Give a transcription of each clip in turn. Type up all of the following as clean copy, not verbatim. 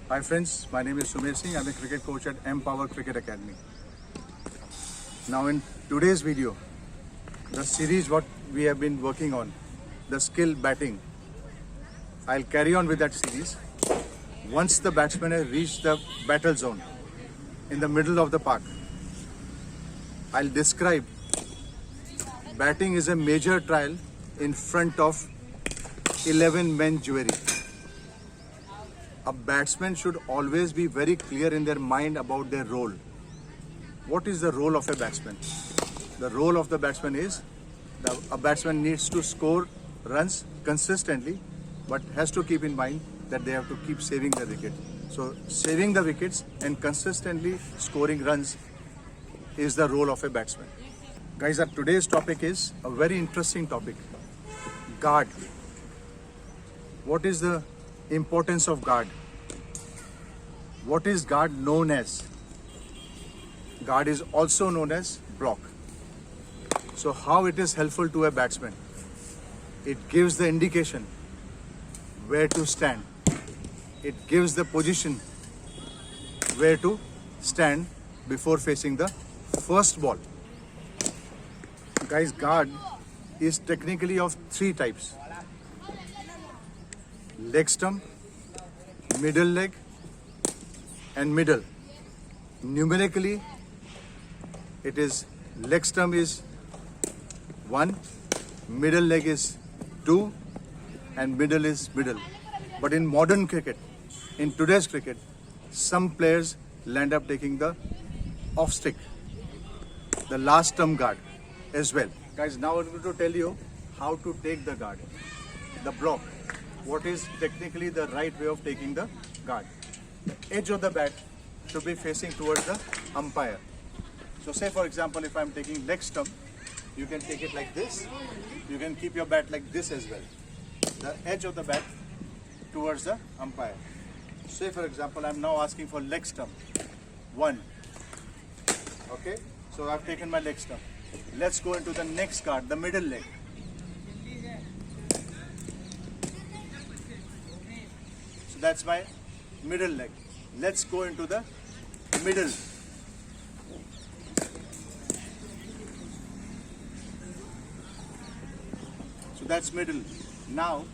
Hi friends, my name is Sumer Singh. I'm a cricket coach at Empower Cricket Academy. Now in today's video, the series what we have been working on, the skill batting, I'll carry on with that series. Once the batsman has reached the battle zone in the middle of the park, I'll describe batting is a major trial in front of 11 men jury. A batsman should always be very clear in their mind about their role. What is the role of a batsman? The role of the batsman is a batsman needs to score runs consistently, but has to keep in mind that they have to keep saving the wicket. So saving the wickets and consistently scoring runs is the role of a batsman. Guys, today's topic is a very interesting topic. Guard. What is the importance of guard? What is guard known as? Guard is also known as block. So how it is helpful to a batsman? It gives the indication where to stand. It gives the position where to stand before facing the first ball. Guys, guard is technically of three types: leg stump, middle leg, and middle. Numerically, it is leg stump is 1, middle leg is 2, and middle is middle. But in modern cricket, in today's cricket, some players land up taking the off stick, the last stump guard as well. Guys, now I'm going to tell you how to take the guard, the block. What is technically the right way of taking the guard? The edge of the bat should be facing towards the umpire. So say for example, if I'm taking leg stump, you can take it like this. You can keep your bat like this as well. The edge of the bat towards the umpire. Say for example, I'm now asking for leg stump. 1. Okay, so I've taken my leg stump. Let's go into the next guard, the middle leg. So that's my middle leg. Let's go into the middle. So that's middle. Now,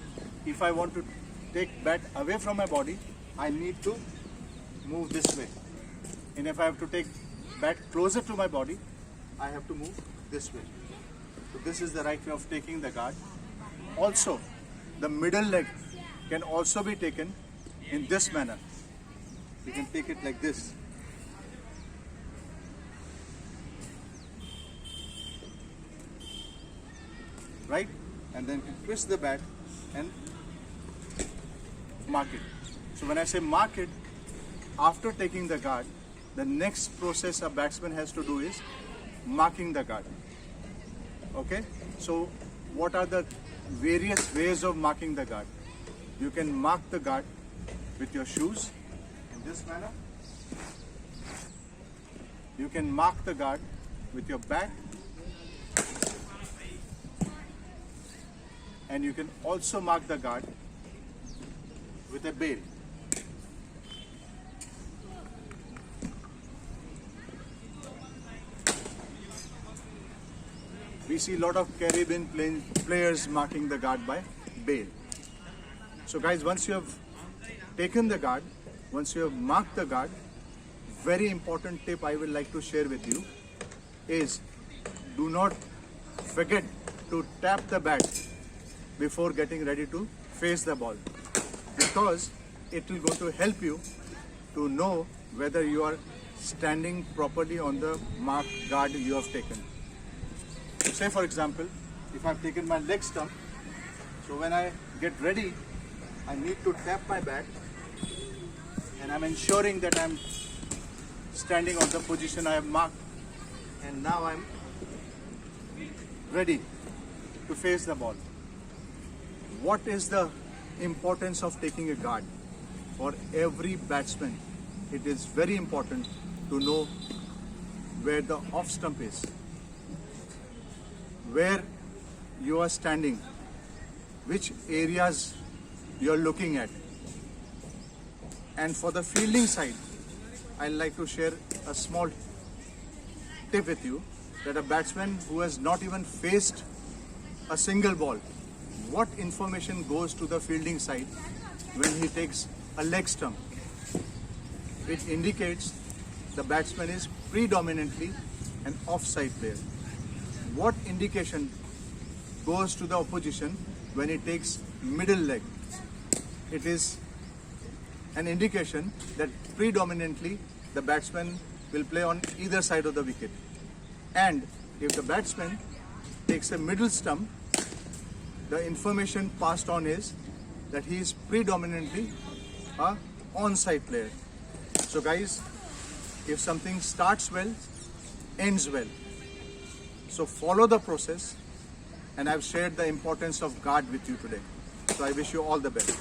if I want to take bat away from my body, I need to move this way. And if I have to take bat closer to my body, I have to move this way. So this is the right way of taking the guard. Also, the middle leg can also be taken in this manner. You can take it like this. Right? And then you twist the bat and mark it. So when I say mark it, after taking the guard, the next process a batsman has to do is marking the guard. Okay? So what are the various ways of marking the guard? You can mark the guard with your shoes in this manner. You can mark the guard with your bat. And you can also mark the guard with a bail. We see a lot of Caribbean players marking the guard by bail. So guys, once you have taken the guard, once you have marked the guard, very important tip I would like to share with you is do not forget to tap the bat before getting ready to face the ball, because it will go to help you to know whether you are standing properly on the marked guard you have taken. So say for example, if I've taken my leg stump, so when I get ready, I need to tap my bat and I'm ensuring that I'm standing on the position I have marked, and now I'm ready to face the ball. What is the importance of taking a guard? For every batsman, it is very important to know where the off stump is, where you are standing, which areas you are looking at. And for the fielding side, I'd like to share a small tip with you that a batsman who has not even faced a single ball, what information goes to the fielding side when he takes a leg stump? It indicates the batsman is predominantly an offside player. What indication goes to the opposition when he takes middle leg? It is an indication that predominantly the batsman will play on either side of the wicket. And if the batsman takes a middle stump, the information passed on is that he is predominantly a onside player. So guys, if something starts well, ends well. So follow the process, and I've shared the importance of guard with you today. So I wish you all the best.